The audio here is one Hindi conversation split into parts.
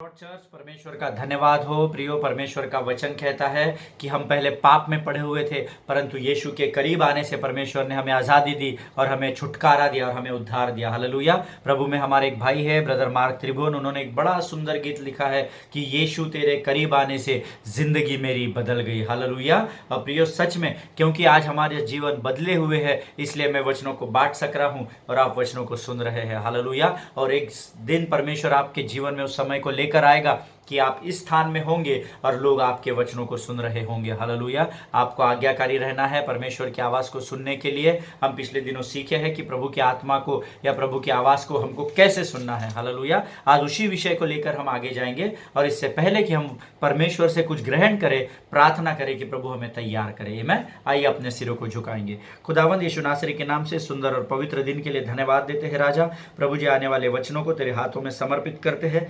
लॉर्ड चर्च, परमेश्वर का धन्यवाद हो। प्रियो, परमेश्वर का वचन कहता है कि हम पहले पाप में पड़े हुए थे, परंतु यीशु के करीब आने से परमेश्वर ने हमें आज़ादी दी और हमें छुटकारा दिया और हमें उद्धार दिया। हालेलुया। प्रभु में हमारे एक भाई है, ब्रदर मार्क त्रिभुवन, उन्होंने एक बड़ा सुंदर गीत लिखा है कि यीशु तेरे करीब आने से जिंदगी मेरी बदल गई। हालेलुया। और प्रियो, सच में, क्योंकि आज हमारे जीवन बदले हुए हैं, इसलिए मैं वचनों को बांट सक रहा हूँ और आप वचनों को सुन रहे हैं। हालेलुया। और एक दिन परमेश्वर आपके जीवन में उस समय को लेकर आएगा कि आप इस स्थान में होंगे और लोग आपके वचनों को सुन रहे होंगे। हालेलुया। आपको आज्ञाकारी रहना है परमेश्वर की आवाज़ को सुनने के लिए। हम पिछले दिनों सीखे हैं कि प्रभु की आत्मा को या प्रभु की आवाज़ को हमको कैसे सुनना है। हालेलुया। आज उसी विषय को लेकर हम आगे जाएंगे और इससे पहले कि हम परमेश्वर से कुछ ग्रहण करें, प्रार्थना करें कि प्रभु हमें तैयार करे। मैं आइए अपने सिरों को झुकाएंगे। खुदावंद यीशु नासरी के नाम से सुंदर और पवित्र दिन के लिए धन्यवाद देते हैं राजा। प्रभु जी, आने वाले वचनों को तेरे हाथों में समर्पित करते हैं।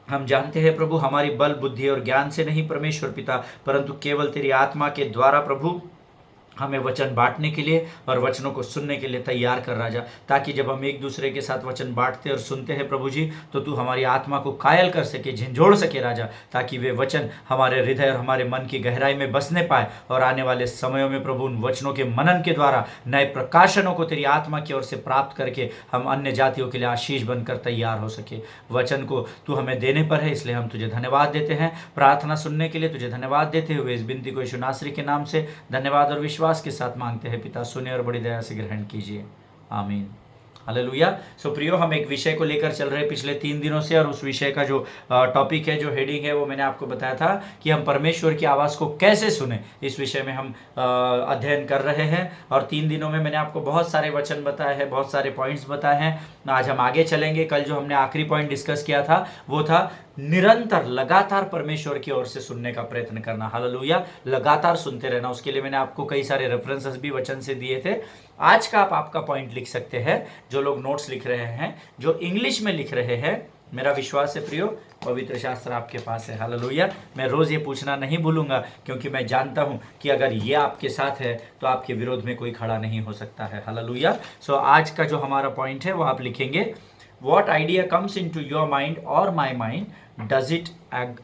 हम जानते हैं प्रभु, हमारी बल बुद्धि और ज्ञान से नहीं परमेश्वर पिता, परंतु केवल तेरी आत्मा के द्वारा प्रभु हमें वचन बांटने के लिए और वचनों को सुनने के लिए तैयार कर राजा, ताकि जब हम एक दूसरे के साथ वचन बांटते और सुनते हैं प्रभु जी, तो तू हमारी आत्मा को कायल कर सके, झंझोड़ सके राजा, ताकि वे वचन हमारे हृदय और हमारे मन की गहराई में बसने पाए और आने वाले समयों में प्रभु उन वचनों के मनन के द्वारा नए प्रकाशनों को तेरी आत्मा की ओर से प्राप्त करके हम अन्य जातियों के लिए आशीष बनकर तैयार हो सके। वचन को तू हमें देने पर है, इसलिए हम तुझे धन्यवाद देते हैं। प्रार्थना सुनने के लिए तुझे धन्यवाद देते हुए इस विनती को यीशु नासरी के नाम से धन्यवाद और विश्वास के साथ मांगते हैं पिता। सुने और बड़ी दया से ग्रहण कीजिए, आमीन। हालेलुया। सो प्रियो, हम एक विषय को लेकर चल रहे हैं पिछले 3 दिनों से, और उस विषय का जो टॉपिक है, जो हेडिंग है, वो मैंने आपको बताया था कि हम परमेश्वर की आवाज़ को कैसे सुने। इस विषय में हम अध्ययन कर रहे हैं और 3 दिनों में मैंने आपको बहुत सारे वचन बताए हैं, बहुत सारे पॉइंट्स बताए हैं। आज हम आगे चलेंगे। कल जो हमने आखिरी पॉइंट डिस्कस किया था वो था निरंतर लगातार परमेश्वर की ओर से सुनने का प्रयत्न करना। हालेलुया। लगातार सुनते रहना। उसके लिए मैंने आपको कई सारे रेफरेंसेस भी वचन से दिए थे। आज का आप आपका पॉइंट लिख सकते हैं, जो लोग नोट्स लिख रहे हैं, जो इंग्लिश में लिख रहे हैं। मेरा विश्वास है प्रियो, पवित्र शास्त्र आपके पास है। हालेलुया। मैं रोज़ ये पूछना नहीं भूलूंगा, क्योंकि मैं जानता हूँ कि अगर ये आपके साथ है तो आपके विरोध में कोई खड़ा नहीं हो सकता है। हालेलुया। सो आज का जो हमारा पॉइंट है वो आप लिखेंगे, What idea comes into your mind or my mind? Does it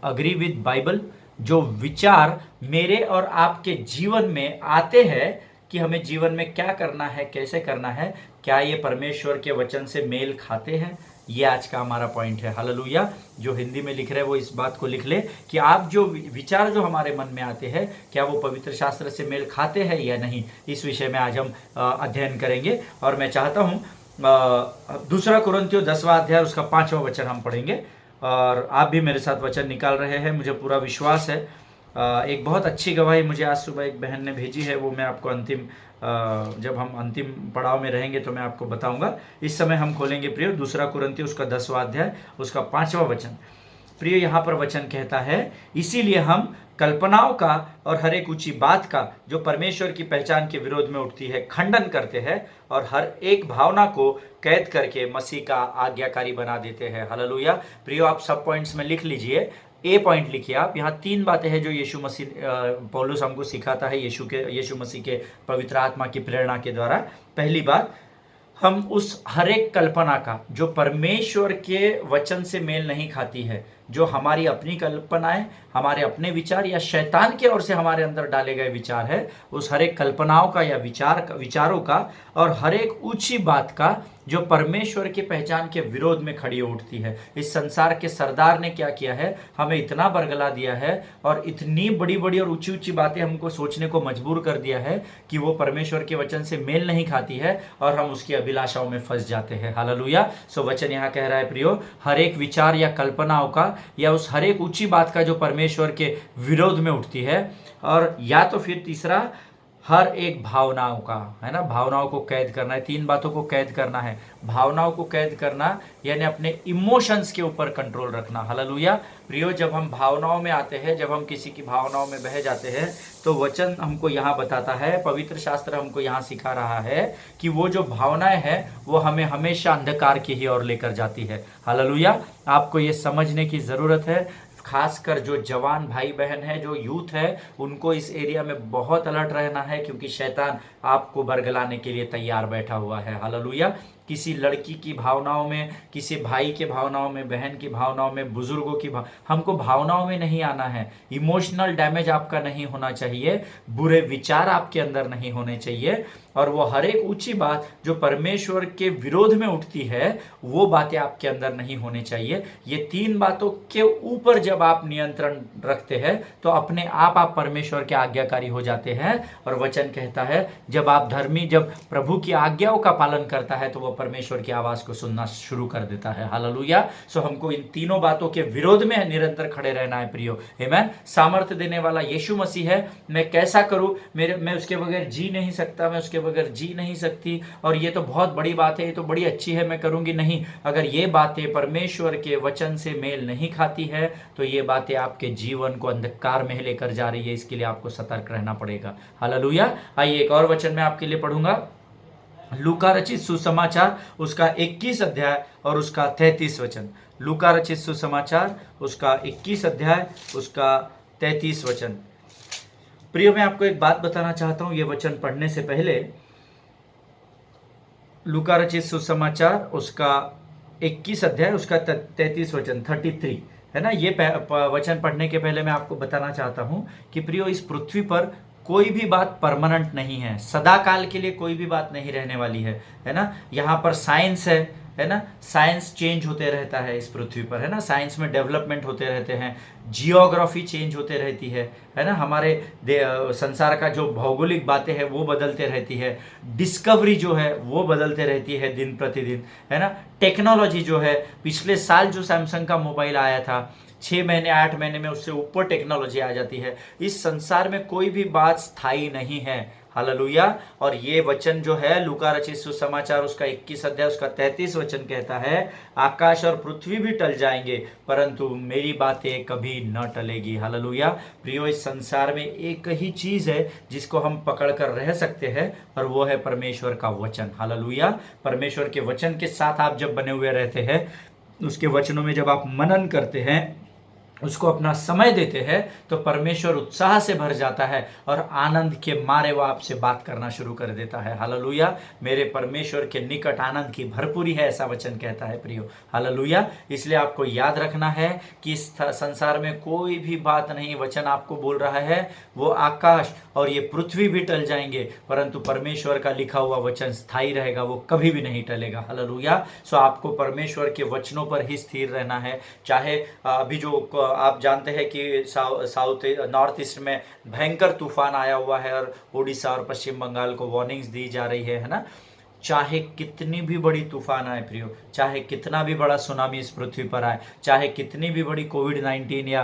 agree with Bible? जो विचार मेरे और आपके जीवन में आते हैं कि हमें जीवन में क्या करना है, कैसे करना है, क्या ये परमेश्वर के वचन से मेल खाते हैं? ये आज का हमारा पॉइंट है। हालेलुया। जो हिंदी में लिख रहे हैं वो इस बात को लिख ले कि आप जो विचार जो हमारे मन में आते हैं, क्या वो पवित्र शास्त्र से मेल खाते हैं या नहीं। इस विषय में आज हम अध्ययन करेंगे और मैं चाहता हूँ दूसरा कुरिन्थियों 10वां अध्याय उसका 5वां वचन हम पढ़ेंगे, और आप भी मेरे साथ वचन निकाल रहे हैं, मुझे पूरा विश्वास है। एक बहुत अच्छी गवाही मुझे आज सुबह एक बहन ने भेजी है, वो मैं आपको अंतिम जब हम अंतिम पड़ाव में रहेंगे तो मैं आपको बताऊंगा। इस समय हम खोलेंगे प्रियो दूसरा कुरिन्थियों उसका 10वां अध्याय उसका 5वां वचन। प्रिय, यहाँ पर वचन कहता है, इसीलिए हम कल्पनाओं का और हर एक ऊंची बात का जो परमेश्वर की पहचान के विरोध में उठती है खंडन करते हैं, और हर एक भावना को कैद करके मसीह का आज्ञाकारी बना देते हैं। हालेलुया। प्रियो, आप सब पॉइंट्स में लिख लीजिए। ए पॉइंट लिखिए आप। यहाँ 3 बातें हैं जो यीशु मसीह पौलुस हमको सिखाता है यीशु मसीह के पवित्र आत्मा की प्रेरणा के द्वारा। पहली बात, हम उस हर एक कल्पना का जो परमेश्वर के वचन से मेल नहीं खाती है, जो हमारी अपनी कल्पनाएं, हमारे अपने विचार या शैतान की ओर से हमारे अंदर डाले गए विचार है, उस हर एक कल्पनाओं का या विचारों का और हर एक ऊंची बात का जो परमेश्वर की पहचान के विरोध में खड़ी उठती है। इस संसार के सरदार ने क्या किया है, हमें इतना बरगला दिया है और इतनी बड़ी बड़ी और ऊंची ऊंची बातें हमको सोचने को मजबूर कर दिया है कि वो परमेश्वर के वचन से मेल नहीं खाती है और हम उसकी अभिलाषाओं में फंस जाते हैं। हालेलुया। सो वचन यहाँ कह रहा है प्रियो, हर एक विचार या कल्पनाओं का या उस हर एक ऊंची बात का जो परमेश्वर के विरोध में उठती है, और या तो फिर तीसरा, हर एक भावनाओं का, है ना, भावनाओं को कैद करना है। 3 बातों को कैद करना है। भावनाओं को कैद करना यानी अपने इमोशंस के ऊपर कंट्रोल रखना। हालेलुया। प्रियो, जब हम भावनाओं में आते हैं, जब हम किसी की भावनाओं में बह जाते हैं, तो वचन हमको यहाँ बताता है, पवित्र शास्त्र हमको यहाँ सिखा रहा है कि वो जो भावनाएं हैं वो हमें हमेशा अंधकार की ही ओर लेकर जाती है। हालेलुया। आपको ये समझने की ज़रूरत है, खासकर जो जवान भाई बहन है, जो यूथ है, उनको इस एरिया में बहुत अलर्ट रहना है, क्योंकि शैतान आपको बरगलाने के लिए तैयार बैठा हुआ है। हालेलुया। किसी लड़की की भावनाओं में, किसी भाई के भावनाओं में, बहन की भावनाओं में, बुजुर्गों की हमको भावनाओं में नहीं आना है। इमोशनल डैमेज आपका नहीं होना चाहिए, बुरे विचार आपके अंदर नहीं होने चाहिए, और वो हर एक ऊंची बात जो परमेश्वर के विरोध में उठती है वो बातें आपके अंदर नहीं होने चाहिए। ये 3 बातों के ऊपर जब आप नियंत्रण रखते हैं तो अपने आप परमेश्वर के आज्ञाकारी हो जाते हैं। और वचन कहता है जब आप धर्मी, जब प्रभु की आज्ञाओं का पालन करता है तो वो परमेश्वर की आवाज को सुनना शुरू कर देता है। हालेलुया। सो हमको इन तीनों बातों के विरोध में निरंतर खड़े रहना है प्रियो। आमीन। सामर्थ्य देने वाला यीशु मसीह है, मैं कैसा करूं, मैं उसके बगैर जी नहीं सकता, मैं उसके बगैर जी नहीं सकती, और ये तो बहुत बड़ी बात है, ये तो बड़ी अच्छी है, मैं करूंगी नहीं। अगर ये बातें परमेश्वर के वचन से मेल नहीं खाती है तो ये बातें आपके जीवन को अंधकार में लेकर जा रही है, इसके लिए आपको सतर्क रहना पड़ेगा। हालेलुया। आइए एक और वचन मैं आपके लिए पढ़ूंगा, लूका रचित सुसमाचार उसका 21 अध्याय और उसका 33 वचन। लूका रचित सुसमाचार उसका 21 अध्याय उसका 33 वचन। प्रियो, मैं आपको एक बात बताना चाहता हूं ये वचन पढ़ने से पहले। लूका रचित सुसमाचार उसका 21 अध्याय उसका 33 वचन, 33 है ना। ये वचन पढ़ने के पहले मैं आपको बताना चाहता हूं कि प्रियो, इस पृथ्वी पर कोई भी बात परमानेंट नहीं है, सदा काल के लिए कोई भी बात नहीं रहने वाली है ना। यहाँ पर साइंस है ना, साइंस चेंज होते रहता है इस पृथ्वी पर, है ना। साइंस में डेवलपमेंट होते रहते हैं, जियोग्राफी चेंज होते रहती है ना। हमारे संसार का जो भौगोलिक बातें हैं वो बदलते रहती है, डिस्कवरी जो है वो बदलते रहती है दिन प्रतिदिन, है ना। टेक्नोलॉजी जो है, पिछले साल जो सैमसंग का मोबाइल आया था 6 महीने 8 महीने में उससे ऊपर टेक्नोलॉजी आ जाती है। इस संसार में कोई भी बात स्थायी नहीं है। हालेलुया। और ये वचन जो है लूका रचित सुसमाचार उसका 21 अध्याय उसका 33 वचन कहता है, आकाश और पृथ्वी भी टल जाएंगे परंतु मेरी बातें कभी न टलेगी। हालेलुया। प्रियो, इस संसार में एक ही चीज है जिसको हम पकड़ कर रह सकते हैं और वो है परमेश्वर का वचन। हालेलुया। परमेश्वर के वचन के साथ आप जब बने हुए रहते हैं, उसके वचनों में जब आप मनन करते हैं, उसको अपना समय देते हैं, तो परमेश्वर उत्साह से भर जाता है और आनंद के मारे वो आपसे बात करना शुरू कर देता है। हालेलुया। मेरे परमेश्वर के निकट आनंद की भरपूरी है, ऐसा वचन कहता है प्रियो। हालेलुया। इसलिए आपको याद रखना है कि इस संसार में कोई भी बात नहीं, वचन आपको बोल रहा है वो आकाश और ये पृथ्वी भी टल जाएंगे परंतु परमेश्वर का लिखा हुआ वचन स्थायी रहेगा, वो कभी भी नहीं टलेगा। हालेलुया। सो आपको परमेश्वर के वचनों पर ही स्थिर रहना है। चाहे अभी जो आप जानते हैं कि साउथ नॉर्थ ईस्ट में भयंकर तूफान आया हुआ है और उड़ीसा और पश्चिम बंगाल को वार्निंग्स दी जा रही है ना। चाहे कितनी भी बड़ी तूफान आए प्रियो, चाहे कितना भी बड़ा सुनामी इस पृथ्वी पर आए, चाहे कितनी भी बड़ी कोविड-19 या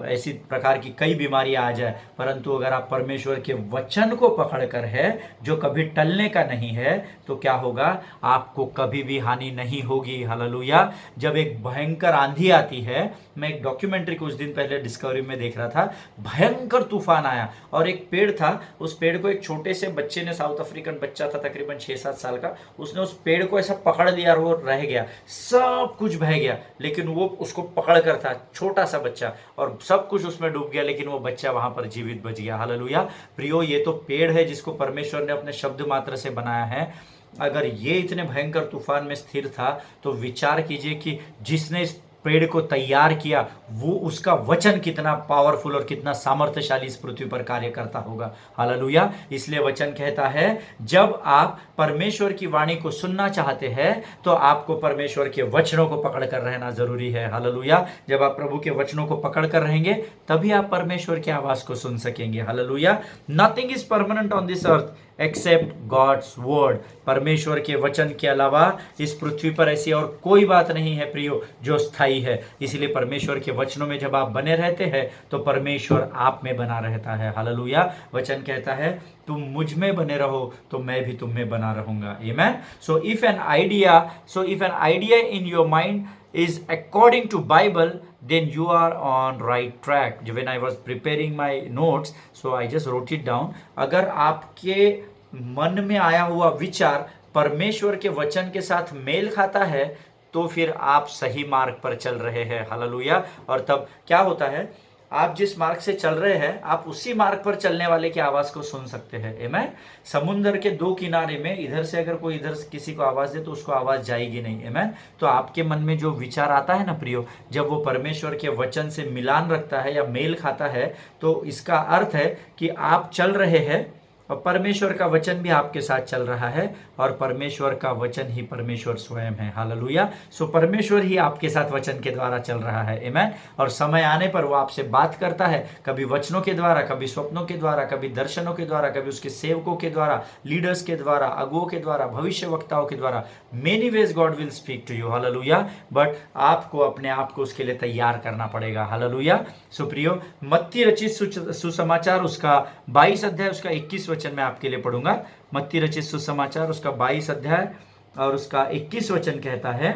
ऐसी प्रकार की कई बीमारियां आ जाए, परंतु अगर आप परमेश्वर के वचन को पकड़कर है जो कभी टलने का नहीं है, तो क्या होगा, आपको कभी भी हानि नहीं होगी। हालेलुया। जब एक भयंकर आंधी आती है, मैं एक डॉक्यूमेंट्री कुछ दिन पहले डिस्कवरी में देख रहा था, भयंकर तूफान आया और एक पेड़ था, उस पेड़ को एक छोटे से बच्चे ने, साउथ अफ्रीकन बच्चा था तकरीबन 6-7 साल का, उसने उस पेड़ को ऐसा पकड़ लिया और वो रह गया, सब कुछ बह गया लेकिन वो उसको पकड़ कर था, छोटा सा बच्चा, और सब कुछ उसमें डूब गया लेकिन वो बच्चा वहां पर जीवित बच गया। हालेलुया। प्रियो, ये तो पेड़ है जिसको परमेश्वर ने अपने शब्द मात्र से बनाया है। अगर ये इतने भयंकर तूफान में स्थिर था तो विचार कीजिए कि जिसने इस पेड़ को तैयार किया वो, उसका वचन कितना पावरफुल और कितना सामर्थ्यशाली इस पृथ्वी पर कार्य करता होगा। हालेलुया। इसलिए वचन कहता है जब आप परमेश्वर की वाणी को सुनना चाहते हैं तो आपको परमेश्वर के वचनों को पकड़ कर रहना जरूरी है। हालेलुया। जब आप प्रभु के वचनों को पकड़ कर रहेंगे तभी आप परमेश्वर की आवाज को सुन सकेंगे। Hallelujah. Nothing is permanent on this earth except God's word. परमेश्वर के वचन के अलावा इस पृथ्वी पर ऐसी और कोई बात नहीं है प्रियो जो स्थायी है। इसलिए परमेश्वर के वचनों में जब आप बने रहते हैं तो परमेश्वर आप में बना रहता है। हालेलुया। वचन कहता है तुम मुझ में बने रहो तो मैं भी तुम में बना रहूंगा। Amen. So if an idea in your mind is according to Bible, then you are on right track. When I was preparing my notes, so I just wrote it down. अगर आपके मन में आया हुआ विचार परमेश्वर के वचन के साथ मेल खाता है तो फिर आप सही मार्ग पर चल रहे हैं। हालेलुया। और तब क्या होता है, आप जिस मार्ग से चल रहे हैं आप उसी मार्ग पर चलने वाले की आवाज को सुन सकते हैं। आमेन। समुद्र के दो किनारे में इधर से अगर कोई इधर किसी को आवाज दे तो उसको आवाज जाएगी नहीं। आमेन। तो आपके मन में जो विचार आता है ना प्रियो, जब वो परमेश्वर के वचन से मिलान रखता है या मेल खाता है, तो इसका अर्थ है कि आप चल रहे हैं और परमेश्वर का वचन भी आपके साथ चल रहा है, और परमेश्वर का वचन ही परमेश्वर स्वयं है। हालेलुया। सो परमेश्वर ही आपके साथ वचन के द्वारा चल रहा है। आमेन। और समय आने पर वो आपसे बात करता है, कभी वचनों के द्वारा, कभी स्वप्नों के द्वारा, कभी दर्शनों के द्वारा, कभी उसके सेवकों के द्वारा, लीडर्स के द्वारा, अगुओं के द्वारा, भविष्य वक्ताओं के द्वारा। Many ways God will speak to you. Hallelujah. But आपको अपने आप को उसके लिए तैयार करना पड़ेगा। हालेलुया। सो प्रियो, मत्ती रचित सुसमाचार उसका 22 अध्याय उसका 21 वचन मैं आपके लिए पढ़ूंगा। मत्ती रचित सुसमाचार उसका 22 अध्याय और उसका 21 वचन कहता है,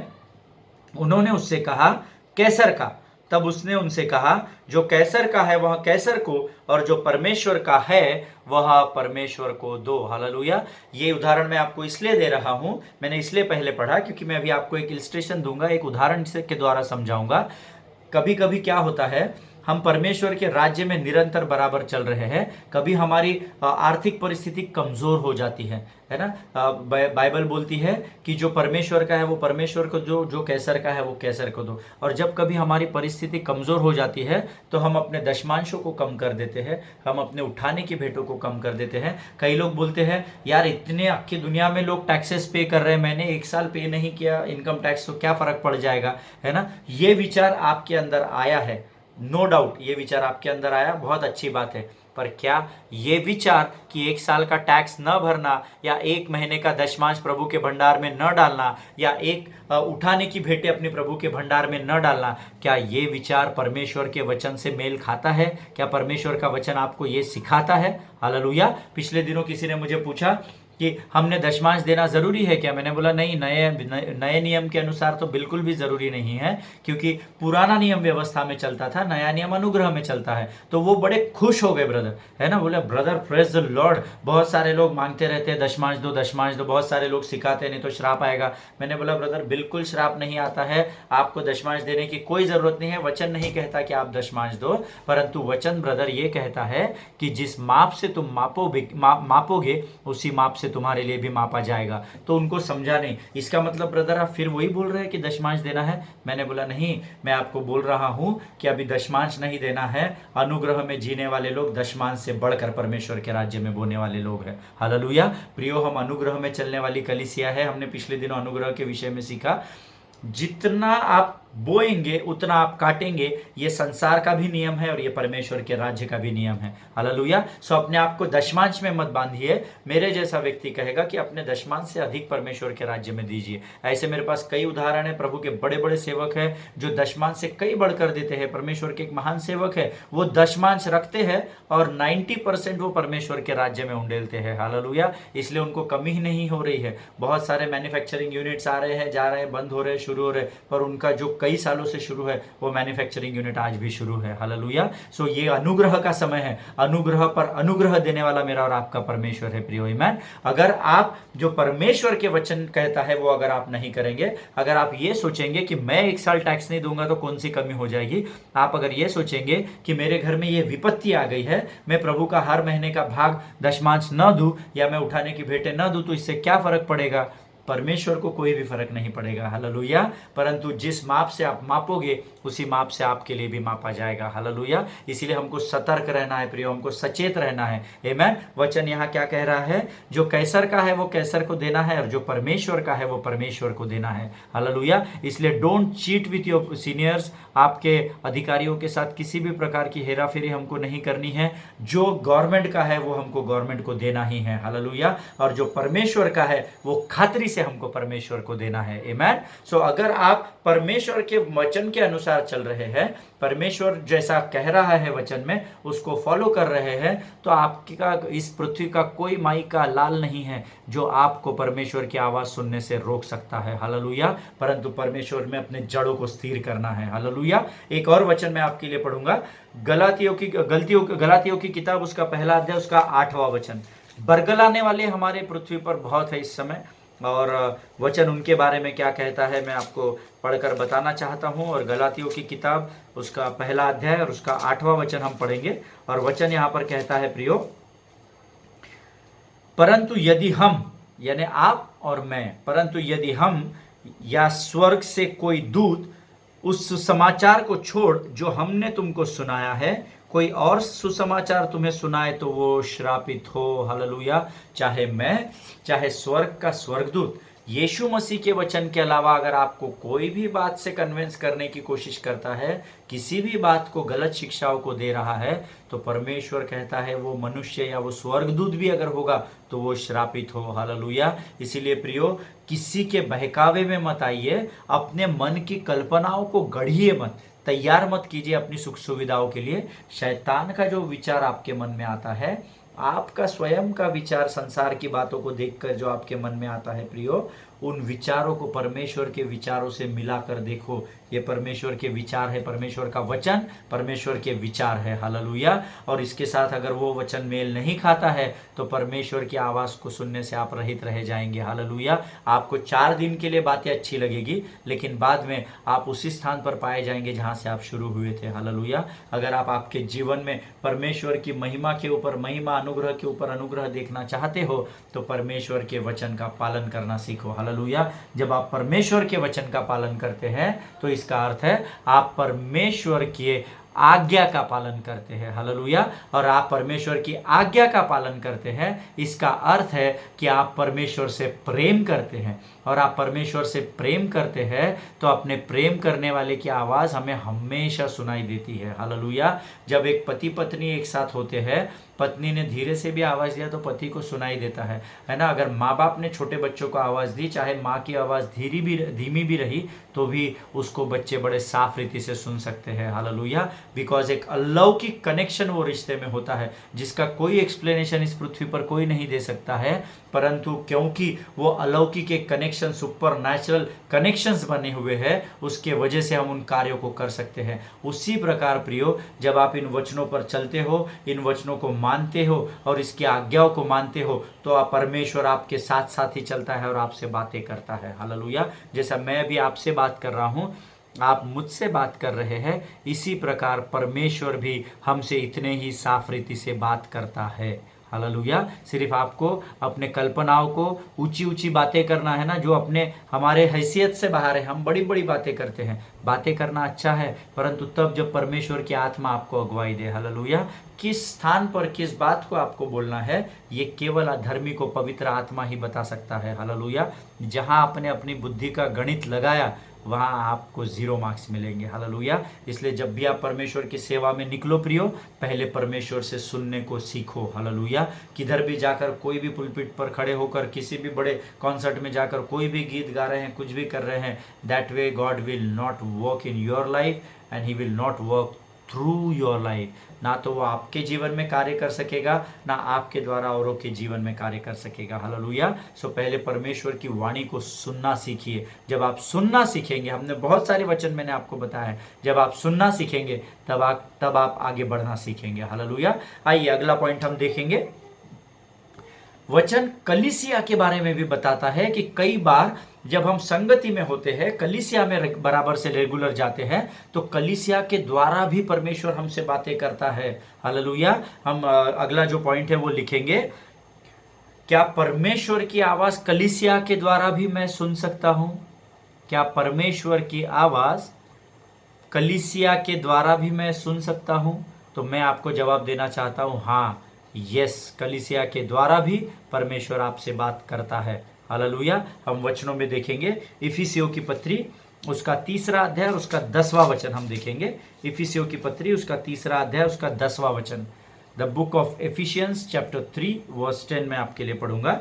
उन्होंने उससे कहा कैसर का। तब उसने उनसे कहा, जो कैसर का है वह कैसर को, और जो परमेश्वर का है वह परमेश्वर को दो। हालेलुया। ये उदाहरण मैं आपको इसलिए दे रहा हूं, मैंने इसलिए पहले पढ़ा क्योंकि मैं अभी आपको एक इलस्ट्रेशन दूंगा, एक उदाहरण के द्वारा समझाऊंगा। कभी कभी क्या होता है, हम परमेश्वर के राज्य में निरंतर बराबर चल रहे हैं, कभी हमारी आर्थिक परिस्थिति कमजोर हो जाती है ना। बाइबल बोलती है कि जो परमेश्वर का है वो परमेश्वर को दो, जो कैसर का है वो कैसर को दो। और जब कभी हमारी परिस्थिति कमजोर हो जाती है तो हम अपने दशमांशों को कम कर देते हैं, हम अपने उठाने की भेंटों को कम कर देते हैं। कई लोग बोलते हैं, यार इतने आखिर दुनिया में लोग टैक्सेस पे कर रहे हैं, मैंने 1 साल पे नहीं किया इनकम टैक्स, तो क्या फर्क पड़ जाएगा, है ना। ये विचार आपके अंदर आया है, नो डाउट ये विचार आपके अंदर आया, बहुत अच्छी बात है। पर क्या ये विचार कि 1 साल का टैक्स न भरना, या 1 महीने का दशमांश प्रभु के भंडार में न डालना, या एक उठाने की भेंटें अपने प्रभु के भंडार में न डालना, क्या ये विचार परमेश्वर के वचन से मेल खाता है? क्या परमेश्वर का वचन आपको ये सिखाता है? हालेलुया। पिछले दिनों किसी ने मुझे पूछा कि हमने दशमांश देना जरूरी है क्या? मैंने बोला नहीं, नए नियम के अनुसार तो बिल्कुल भी जरूरी नहीं है, क्योंकि पुराना नियम व्यवस्था में चलता था, नया नियम अनुग्रह में चलता है। तो वो बड़े खुश हो गए ब्रदर, है ना। बोले ब्रदर प्रेज द लॉर्ड, बहुत सारे लोग मांगते रहते हैं दशमांश दो दशमांश दो, बहुत सारे लोग सिखाते नहीं तो श्राप आएगा। मैंने बोला ब्रदर बिल्कुल श्राप नहीं आता है, आपको दशमांश देने की कोई जरूरत नहीं है। वचन नहीं कहता कि आप दशमांश दो, परंतु वचन ब्रदर ये कहता है कि जिस माप से तुम मापोगे उसी माप से तुम्हारे लिए भी मापा जाएगा। तो उनको समझा नहीं। इसका मतलब ब्रदर आप फिर वही बोल रहे हैं कि दशमांश देना है? मैंने बोला नहीं, मैं आपको बोल रहा हूं कि अभी दशमांश नहीं देना है। अनुग्रह में जीने वाले लोग दशमांश से बढ़कर परमेश्वर के राज्य में बोने वाले लोग हैं। हालेलुया। प्रियो, हम अनुग्रह में चलने वाली कलीसिया है। हमने पिछले दिनों अनुग्रह के विषय में सीखा, जितना आप बोएंगे उतना आप काटेंगे। ये संसार का भी नियम है और ये परमेश्वर के राज्य का भी नियम है। हालेलुया। सो अपने आप को दशमांश में मत बांधिए। मेरे जैसा व्यक्ति कहेगा कि अपने दशमांश से अधिक परमेश्वर के राज्य में दीजिए। ऐसे मेरे पास कई उदाहरण है, प्रभु के बड़े बड़े सेवक हैं जो दशमांश से कई बढ़कर देते हैं। परमेश्वर के एक महान सेवक है, वो दशमांश रखते हैं और 90% वो परमेश्वर के राज्य में उंडेलते हैं। हालेलुया। इसलिए उनको कमी ही नहीं हो रही है। बहुत सारे मैन्युफैक्चरिंग यूनिट्स आ रहे हैं, जा रहे हैं, बंद हो रहे हैं, शुरू हो रहे हैं, पर उनका जो कई सालों से शुरू है वो मैन्युफैक्चरिंग यूनिट आज भी शुरू है। हालेलुया। सो ये अनुग्रह का समय है। अनुग्रह पर अनुग्रह देने वाला मेरा और आपका परमेश्वर है प्रियो। आमीन। अगर आप जो परमेश्वर के वचन कहता है वो अगर आप नहीं करेंगे, अगर आप ये सोचेंगे कि मैं 1 साल टैक्स नहीं दूंगा तो कौन सी कमी हो जाएगी, आप अगर ये सोचेंगे कि मेरे घर में ये विपत्ति आ गई है, मैं प्रभु का हर महीने का भाग दशमांश न दूं या मैं उठाने की भेंटें न दूं, तो इससे क्या फर्क पड़ेगा? परमेश्वर को कोई भी फर्क नहीं पड़ेगा। हालेलुया। परंतु जिस माप से आप मापोगे उसी माप से आपके लिए भी मापा जाएगा। हालेलुया। इसीलिए हमको सतर्क रहना है प्रियो, हमको सचेत रहना है। आमीन। वचन यहाँ क्या कह रहा है? जो कैसर का है वो कैसर को देना है और जो परमेश्वर का है वो परमेश्वर को देना है। हालेलुया। इसलिए don't cheat with your seniors. आपके अधिकारियों के साथ किसी भी प्रकार की हेराफेरी हमको नहीं करनी है। जो गवर्नमेंट का है वो हमको गवर्नमेंट को देना ही है। हालेलुया। और जो परमेश्वर का है वो खातरी से हमको परमेश्वर को देना है। आमीन। सो अगर आप परमेश्वर के वचन के अनुसार चल रहे हैं, परमेश्वर जैसा कह रहा है वचन में उसको फॉलो कर रहे हैं, तो आपका इस पृथ्वी का कोई माई का लाल नहीं है जो आपको परमेश्वर की आवाज सुनने से रोक सकता है। हालेलुया। परंतु परमेश्वर में अपने जड़ों को स्थिर करना है। हालेलुया। एक और वचन मैं आपके लिए पढ़ूंगा, गलातियों की किताब उसका 1 अध्याय उसका 8वां वचन। बरगलाने वाले हमारे पृथ्वी पर बहुत है इस समय, और वचन उनके बारे में क्या कहता है मैं आपको पढ़कर बताना चाहता हूँ। और गलातियों की किताब उसका पहला अध्याय और उसका 8वां वचन हम पढ़ेंगे। और वचन यहाँ पर कहता है प्रियो, परंतु यदि हम, यानी आप और मैं, परंतु यदि हम या स्वर्ग से कोई दूत उस सुसमाचार को छोड़ जो हमने तुमको सुनाया है, कोई और सुसमाचार तुम्हें सुनाए तो वो श्रापित हो। हालेलुया। चाहे मैं, चाहे स्वर्ग का स्वर्गदूत यीशु मसीह के वचन के अलावा अगर आपको कोई भी बात से कन्विंस करने की कोशिश करता है, किसी भी बात को गलत शिक्षाओं को दे रहा है, तो परमेश्वर कहता है वो मनुष्य या वो स्वर्गदूत भी अगर होगा तो वो श्रापित हो। हालेलुया। इसीलिए प्रियो, किसी के बहकावे में मत आइए, अपने मन की कल्पनाओं को गढ़िए मत, तैयार मत कीजिए अपनी सुख सुविधाओं के लिए। शैतान का जो विचार आपके मन में आता है, आपका स्वयं का विचार संसार की बातों को देखकर जो आपके मन में आता है प्रियो, उन विचारों को परमेश्वर के विचारों से मिलाकर देखो। ये परमेश्वर के विचार है, परमेश्वर का वचन परमेश्वर के विचार है। हालेलुया। और इसके साथ अगर वो वचन मेल नहीं खाता है तो परमेश्वर की आवाज़ को सुनने से आप रहित रह जाएंगे। हालेलुया। आपको 4 दिन के लिए बातें अच्छी लगेगी, लेकिन बाद में आप उसी स्थान पर पाए जाएंगे जहां से आप शुरू हुए थे। हालेलुया। अगर आप आपके जीवन में परमेश्वर की महिमा के ऊपर महिमा, अनुग्रह के ऊपर अनुग्रह देखना चाहते हो तो परमेश्वर के वचन का पालन करना सीखो। हालेलुया। जब आप परमेश्वर के वचन का पालन करते हैं तो इसका अर्थ है आप परमेश्वर के आज्ञा का पालन करते हैं। हालेलुया। और आप परमेश्वर की आज्ञा का पालन करते हैं, इसका अर्थ है कि आप परमेश्वर से प्रेम करते हैं। और आप परमेश्वर से प्रेम करते हैं तो अपने प्रेम करने वाले की आवाज़ हमें हमेशा सुनाई देती है। हालेलुया। जब एक पति पत्नी एक साथ होते हैं, पत्नी ने धीरे से भी आवाज़ दिया तो पति को सुनाई देता है ना। अगर माँ बाप ने छोटे बच्चों को आवाज़ दी, चाहे माँ की आवाज़ धीमी भी रही, तो भी उसको बच्चे बड़े साफ रीति से सुन सकते हैं। हालेलुया। बिकॉज एक अलौकिक कनेक्शन वो रिश्ते में होता है जिसका कोई एक्सप्लेनेशन इस पृथ्वी पर कोई नहीं दे सकता है, परंतु क्योंकि वो अलौकिक एक कनेक्शन, सुपर नेचुरल कनेक्शंस बने हुए हैं, उसके वजह से हम उन कार्यों को कर सकते हैं। उसी प्रकार प्रियो, जब आप इन वचनों पर चलते हो, इन वचनों को मानते हो और इसकी आज्ञाओं को मानते हो, तो आप परमेश्वर आपके साथ साथ ही चलता है और आपसे बातें करता है। हालेलुया। जैसा मैं भी आपसे बात कर रहा हूँ, आप मुझसे बात कर रहे हैं, इसी प्रकार परमेश्वर भी हमसे इतने ही साफ रीति से बात करता है। हालेलुया। सिर्फ आपको अपने कल्पनाओं को ऊंची ऊंची बातें करना है ना, जो अपने हमारे हैसियत से बाहर है। हम बड़ी बड़ी बातें करते हैं, बातें करना अच्छा है, परंतु तब जब परमेश्वर की आत्मा आपको अगुवाई दे। हालेलुया। किस स्थान पर किस बात को आपको बोलना है, ये केवल अधर्मी को पवित्र आत्मा ही बता सकता है। हालेलुया। जहां आपने अपनी बुद्धि का गणित लगाया वहाँ आपको 0 मार्क्स मिलेंगे। हालेलुया। इसलिए जब भी आप परमेश्वर की सेवा में निकलो प्रियो, पहले परमेश्वर से सुनने को सीखो। हालेलुया। किधर भी जाकर, कोई भी पुलपिट पर खड़े होकर, किसी भी बड़े कॉन्सर्ट में जाकर कोई भी गीत गा रहे हैं, कुछ भी कर रहे हैं, that way God will not work in your life and he will not work through your life. ना तो वो आपके जीवन में कार्य कर सकेगा, ना आपके द्वारा औरों के जीवन में कार्य कर सकेगा। हालेलुया। सो पहले परमेश्वर की वाणी को सुनना सीखिए। जब आप सुनना सीखेंगे, हमने बहुत सारे वचन मैंने आपको बताया है, जब आप सुनना सीखेंगे तब आप आगे बढ़ना सीखेंगे। हालेलुया। आइए अगला पॉइंट हम देखेंगे। वचन कलीसिया के बारे में भी बताता है कि कई बार जब हम संगति में होते हैं, कलीसिया में बराबर से रेगुलर जाते हैं, तो कलीसिया के द्वारा भी परमेश्वर हमसे बातें करता है। हालेलुया। हम अगला जो पॉइंट है वो लिखेंगे, क्या परमेश्वर की आवाज कलीसिया के द्वारा भी मैं सुन सकता हूं? क्या परमेश्वर की आवाज कलीसिया के द्वारा भी मैं सुन सकता हूं? तो मैं आपको जवाब देना चाहता हूं, हाँ, यस, कलीसिया के द्वारा भी परमेश्वर आपसे बात करता है। हालेलुया। हम वचनों में देखेंगे, इफिसियों की पत्री उसका 3रा अध्याय और उसका 10वां वचन हम देखेंगे। इफिसियों की पत्री उसका 3रा अध्याय उसका 10वां वचन। The book of Ephesians chapter 3 verse 10 में आपके लिए पढ़ूंगा।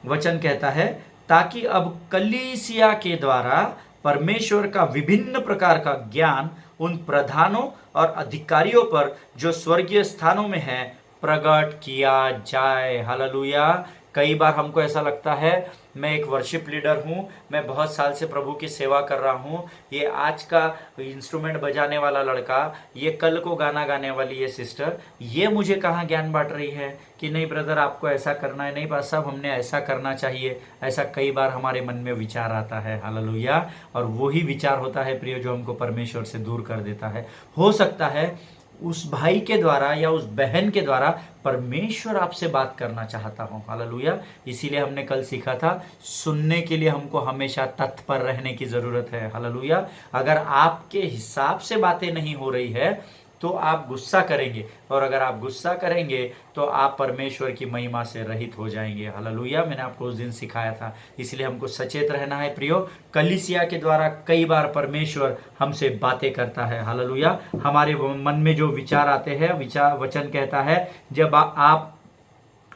वचन कहता है, ताकि अब कलीसिया के द्वारा परमेश्वर का विभिन्न प्रकार का ज्ञान उन प्रधानों और अधिकारियों पर जो स्वर्गीय स्थानों में है प्रकट किया जाए। हालेलुया। कई बार हमको ऐसा लगता है मैं एक वर्शिप लीडर हूँ, मैं बहुत साल से प्रभु की सेवा कर रहा हूँ, ये आज का इंस्ट्रूमेंट बजाने वाला लड़का, ये कल को गाना गाने वाली ये सिस्टर, ये मुझे कहाँ ज्ञान बांट रही है कि नहीं ब्रदर आपको ऐसा करना है, नहीं पास साहब हमने ऐसा करना चाहिए। ऐसा कई बार हमारे मन में विचार आता है, हालेलुया। और वही विचार होता है प्रिय जो हमको परमेश्वर से दूर कर देता है। हो सकता है उस भाई के द्वारा या उस बहन के द्वारा परमेश्वर आपसे बात करना चाहता हूँ, हालेलुया। इसीलिए हमने कल सीखा था सुनने के लिए हमको हमेशा तत्पर रहने की ज़रूरत है, हालेलुया। अगर आपके हिसाब से बातें नहीं हो रही है तो आप गुस्सा करेंगे, और अगर आप गुस्सा करेंगे तो आप परमेश्वर की महिमा से रहित हो जाएंगे, हालेलुया। मैंने आपको उस दिन सिखाया था, इसलिए हमको सचेत रहना है प्रियो। कलीसिया के द्वारा कई बार परमेश्वर हमसे बातें करता है, हालेलुया। हमारे मन में जो विचार आते हैं, विचार वचन कहता है जब आप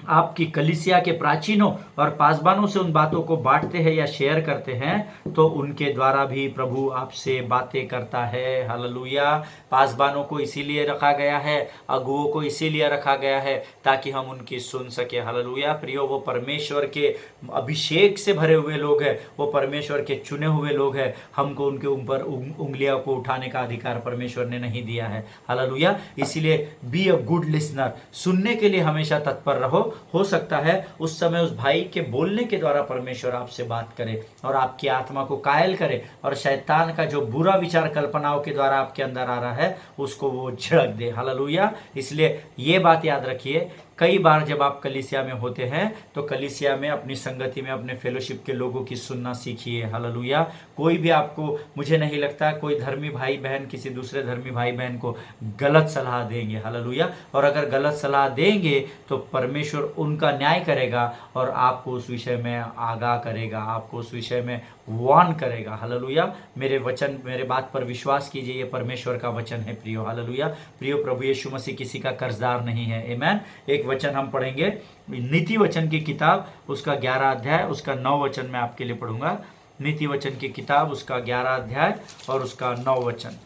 आपकी कलीसिया के प्राचीनों और पासबानों से उन बातों को बांटते हैं या शेयर करते हैं तो उनके द्वारा भी प्रभु आपसे बातें करता है, हालेलुया। पासबानों को इसीलिए रखा गया है, अगुओं को इसीलिए रखा गया है ताकि हम उनकी सुन सके, हालेलुया। प्रियो, वो परमेश्वर के अभिषेक से भरे हुए लोग हैं, वो परमेश्वर के चुने हुए लोग हैं। हमको उनके ऊपर उंगलियों को उठाने का अधिकार परमेश्वर ने नहीं दिया है, हालेलुया। इसीलिए बी अ गुड लिसनर, सुनने के लिए हमेशा तत्पर रहो। हो सकता है उस समय उस भाई के बोलने के द्वारा परमेश्वर आपसे बात करे और आपकी आत्मा को कायल करे, और शैतान का जो बुरा विचार कल्पनाओं के द्वारा आपके अंदर आ रहा है उसको वो झड़क दे, हालेलुया। इसलिए ये बात याद रखिए, कई बार जब आप कलीसिया में होते हैं तो कलीसिया में अपनी संगति में अपने फेलोशिप के लोगों की सुनना सीखिए, हालेलुया। कोई भी आपको, मुझे नहीं लगता कोई धर्मी भाई बहन किसी दूसरे धर्मी भाई बहन को गलत सलाह देंगे, हालेलुया। और अगर गलत सलाह देंगे तो परमेश्वर उनका न्याय करेगा और आपको उस विषय में आगाह करेगा, आपको उस विषय में वार्न करेगा, हालेलुया। मेरे वचन, मेरे बात पर विश्वास कीजिए, ये परमेश्वर का वचन है प्रियो, हालेलुया। प्रियो, प्रभु यीशु मसीह किसी का कर्जदार नहीं है, आमीन। एक वचन हम पढ़ेंगे, नीति वचन की किताब उसका 11 अध्याय उसका 9 वचन मैं आपके लिए पढ़ूंगा। नीति वचन की किताब उसका 11 अध्याय और उसका 9 वचन,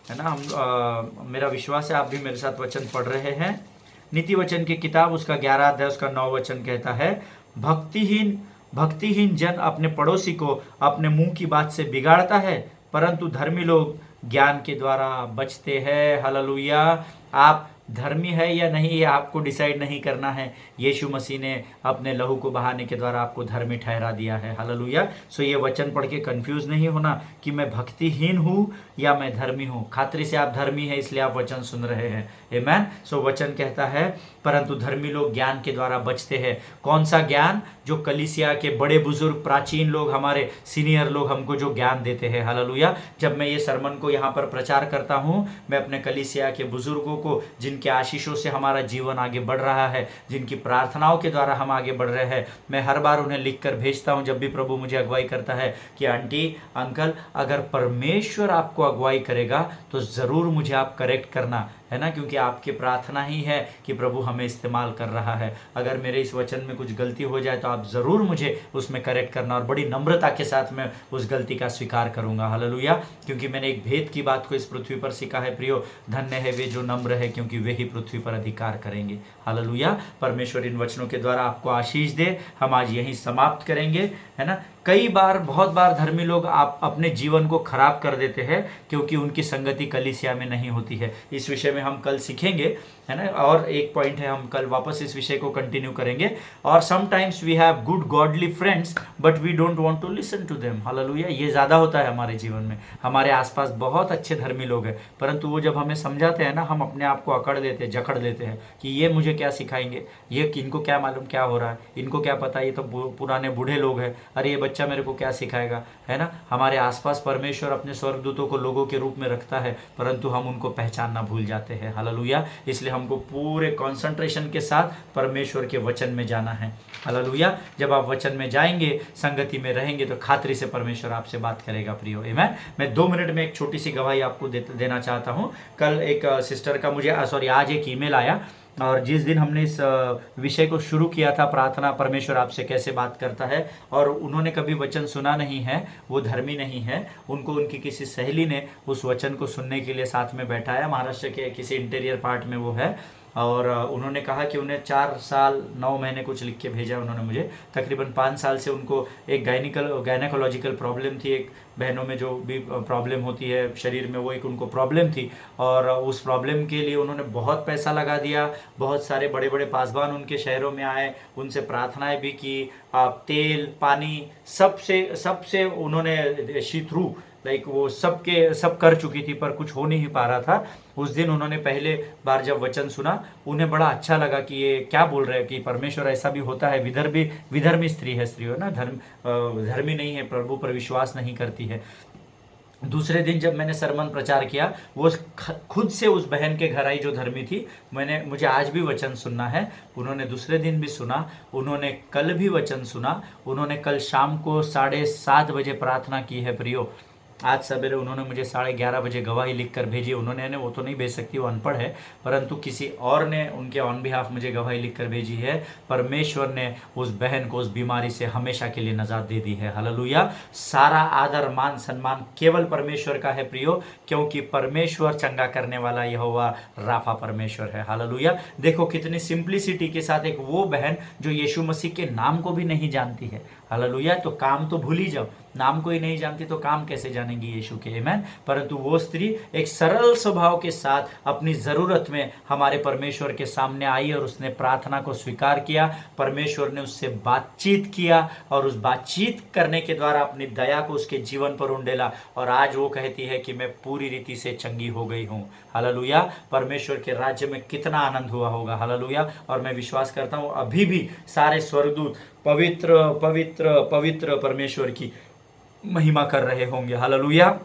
है ना। मेरा विश्वास है आप भी मेरे साथ वचन पढ़ रहे हैं। नीति वचन की किताब उसका 11 अध्याय उसका 9 वचन कहता है, भक्तिहीन जन अपने पड़ोसी को अपने मुंह की बात से बिगाड़ता है, परंतु धर्मी लोग ज्ञान के द्वारा बचते हैं, हालेलुया। आप धर्मी है या नहीं ये आपको डिसाइड नहीं करना है, यीशु मसीह ने अपने लहू को बहाने के द्वारा आपको धर्मी ठहरा दिया है, हालेलुया। सो ये वचन पढ़ के कंफ्यूज नहीं होना कि मैं भक्तिहीन हूँ या मैं धर्मी हूँ। खातरी से आप धर्मी हैं इसलिए आप वचन सुन रहे हैं, आमीन। सो वचन कहता है परंतु धर्मी लोग ज्ञान के द्वारा बचते हैं। कौन सा ज्ञान? जो कलीसिया के बड़े बुजुर्ग प्राचीन लोग, हमारे सीनियर लोग हमको जो ज्ञान देते हैं, हालेलुया। जब मैं ये सरमन को यहाँ पर प्रचार करता हूँ, मैं अपने कलीसिया के बुजुर्गों को, जिनके आशीषों से हमारा जीवन आगे बढ़ रहा है, जिनकी प्रार्थनाओं के द्वारा हम आगे बढ़ रहे हैं, मैं हर बार उन्हें लिख कर भेजता हूँ जब भी प्रभु मुझे अगुवाई करता है कि आंटी अंकल, अगर परमेश्वर आपको अगुवाई करेगा तो ज़रूर मुझे आप करेक्ट करना, है ना, क्योंकि आपकी प्रार्थना ही है कि प्रभु हमें इस्तेमाल कर रहा है। अगर मेरे इस वचन में कुछ गलती हो जाए तो आप ज़रूर मुझे उसमें करेक्ट करना, और बड़ी नम्रता के साथ मैं उस गलती का स्वीकार करूंगा, हालेलुया। क्योंकि मैंने एक भेद की बात को इस पृथ्वी पर सीखा है प्रियो, धन्य है वे जो नम्र है क्योंकि वे ही पृथ्वी पर अधिकार करेंगे, हालेलुया। परमेश्वर इन वचनों के द्वारा आपको आशीष दे। हम आज यहीं समाप्त करेंगे, है ना। कई बार, बहुत बार धर्मी लोग आप अपने जीवन को खराब कर देते हैं क्योंकि उनकी संगति कलीसिया में नहीं होती है। इस विषय में हम कल सीखेंगे, है ना। और एक पॉइंट है, हम कल वापस इस विषय को कंटिन्यू करेंगे। और sometimes we have good godly friends but we don't want to listen to them, hallelujah. ये ज़्यादा होता है हमारे जीवन में। हमारे आसपास बहुत अच्छे धर्मी लोग हैं, परंतु वो जब हमें समझाते हैं ना, हम अपने आप को अकड़ देते हैं, जकड़ देते हैं कि ये मुझे क्या सिखाएंगे, ये इनको क्या मालूम क्या हो रहा है, इनको क्या पता, ये तो पुराने बूढ़े लोग हैं, अरे ये बच्चा मेरे को क्या सिखाएगा, है ना। हमारे आसपास परमेश्वर अपने स्वर्गदूतों को लोगों के रूप में रखता है, परंतु हम उनको पहचानना भूल जाते हैं, हालेलुया। इसलिए हमको पूरे कंसंट्रेशन के साथ परमेश्वर के वचन में जाना है, हालेलुया। जब आप वचन में जाएंगे, संगति में रहेंगे, तो खातरी से परमेश्वर आपसे बात करेगा प्रियो, आमीन। मैं 2 मिनट में एक छोटी सी गवाही आपको देना चाहता हूँ। कल एक सिस्टर का मुझे आज एक ईमेल आया, और जिस दिन हमने इस विषय को शुरू किया था, प्रार्थना परमेश्वर आपसे कैसे बात करता है, और उन्होंने कभी वचन सुना नहीं है, वो धर्मी नहीं है, उनको उनकी किसी सहेली ने उस वचन को सुनने के लिए साथ में बैठाया, महाराष्ट्र के किसी इंटीरियर पार्ट में वो है, और उन्होंने कहा कि उन्हें 4 साल 9 महीने कुछ लिख के भेजा उन्होंने मुझे। तकरीबन 5 साल से उनको एक गायनेकोलॉजिकल प्रॉब्लम थी, एक बहनों में जो भी प्रॉब्लम होती है शरीर में, वो एक उनको प्रॉब्लम थी। और उस प्रॉब्लम के लिए उन्होंने बहुत पैसा लगा दिया। बहुत सारे बड़े बड़े पासबान उनके शहरों में आए, उनसे प्रार्थनाएं भी की, तेल पानी सबसे उन्होंने शी थ्रू लाइक वो सब कर चुकी थी, पर कुछ हो नहीं पा रहा था। उस दिन उन्होंने पहले बार जब वचन सुना, उन्हें बड़ा अच्छा लगा कि ये क्या बोल रहे हैं कि परमेश्वर ऐसा भी होता है। विधर्मी स्त्री है, स्त्री हो ना, धर्मी नहीं है, प्रभु पर विश्वास नहीं करती है। दूसरे दिन जब मैंने सरमन प्रचार किया, वो खुद से उस बहन के घर आई जो धर्मी थी। मुझे आज भी वचन सुनना है। उन्होंने दूसरे दिन भी सुना, उन्होंने कल भी वचन सुना, उन्होंने कल शाम को 7:30 बजे प्रार्थना की है प्रियो। आज सवेरे उन्होंने मुझे 11:30 बजे गवाही लिख कर भेजी। उन्होंने वो तो नहीं भेज सकती, वो अनपढ़ है, परंतु किसी और ने उनके ऑन बिहाफ मुझे गवाही लिख कर भेजी है। परमेश्वर ने उस बहन को उस बीमारी से हमेशा के लिए निजात दे दी है। हालेलुया। सारा आदर मान सम्मान केवल परमेश्वर का है प्रियो, क्योंकि परमेश्वर चंगा करने वाला यहोवा राफा परमेश्वर है। हालेलुया। देखो कितनी सिंप्लिसिटी के साथ एक वो बहन जो यीशु मसीह के नाम को भी नहीं जानती है। हालेलुया। तो काम तो भूल ही जाओ, नाम को ही नहीं जानती तो काम कैसे जानेंगी यीशु के। आमीन। परंतु वो स्त्री एक सरल स्वभाव के साथ अपनी जरूरत में हमारे परमेश्वर के सामने आई और उसने प्रार्थना को स्वीकार किया। परमेश्वर ने उससे बातचीत किया और उस बातचीत करने के द्वारा अपनी दया को उसके जीवन पर उंडेला, और आज वो कहती है कि मैं पूरी रीति से चंगी हो गई हूँ। हालेलुया। परमेश्वर के राज्य में कितना आनंद हुआ होगा। हालेलुया। और मैं विश्वास करता हूँ अभी भी सारे स्वर्गदूत पवित्र पवित्र पवित्र परमेश्वर की महिमा कर रहे होंगे। हालेलुया।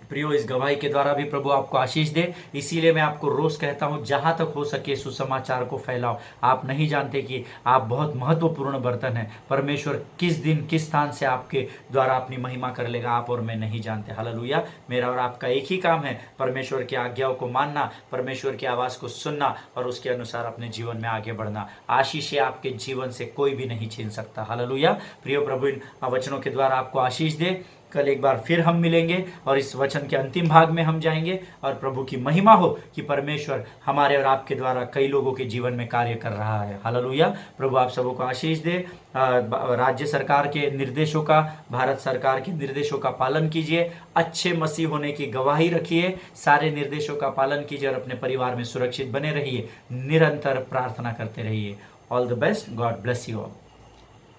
प्रियो, इस गवाही के द्वारा भी प्रभु आपको आशीष दे। इसीलिए मैं आपको रोज कहता हूं, जहां तक हो सके सुसमाचार को फैलाओ। आप नहीं जानते कि आप बहुत महत्वपूर्ण बर्तन हैं। परमेश्वर किस दिन किस स्थान से आपके द्वारा अपनी महिमा कर लेगा, आप और मैं नहीं जानते। हालेलुया। मेरा और आपका एक ही काम है, परमेश्वर की आज्ञाओं को मानना, परमेश्वर की आवाज़ को सुनना और उसके अनुसार अपने जीवन में आगे बढ़ना। आशीष आपके जीवन से कोई भी नहीं छीन सकता। हालेलुया। प्रियो, प्रभु इन वचनों के द्वारा आपको आशीष दे। कल एक बार फिर हम मिलेंगे और इस वचन के अंतिम भाग में हम जाएंगे और प्रभु की महिमा हो कि परमेश्वर हमारे और आपके द्वारा कई लोगों के जीवन में कार्य कर रहा है। हालेलुया। प्रभु आप सबों को आशीष दे। राज्य सरकार के निर्देशों का, भारत सरकार के निर्देशों का पालन कीजिए। अच्छे मसीह होने की गवाही रखिए। सारे निर्देशों का पालन कीजिए और अपने परिवार में सुरक्षित बने रहिए। निरंतर प्रार्थना करते रहिए। All the best. God bless you all.